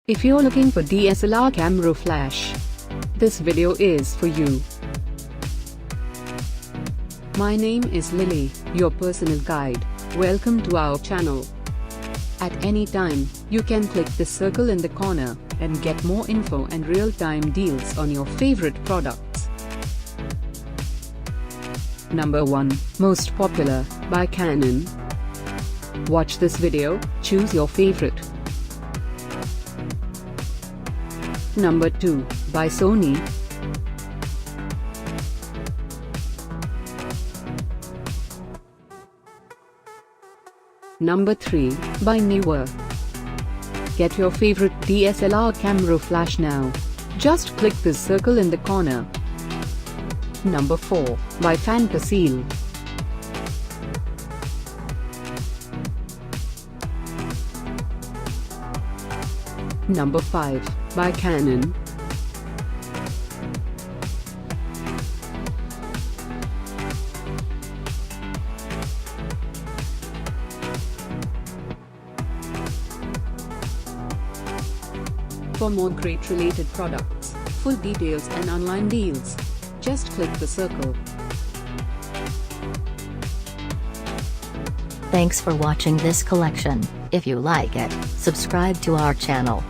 If you're looking for DSLR camera flash, this video is for you. My name is Lily, your personal guide. Welcome to our channel. At any time, you can click the circle in the corner and get more info and real-time deals on your favorite products. Number 1, Most Popular, by Canon. Watch this video, choose your favorite. Number 2, by Sony. Number 3, by Neewer. Get your favorite DSLR camera flash now. Just click this circle in the corner. Number 4, by Fantaseal. Number 5, by Canon. For more great related products, full details and online deals, just click the circle. Thanks for watching this collection. If you like it, subscribe to our channel.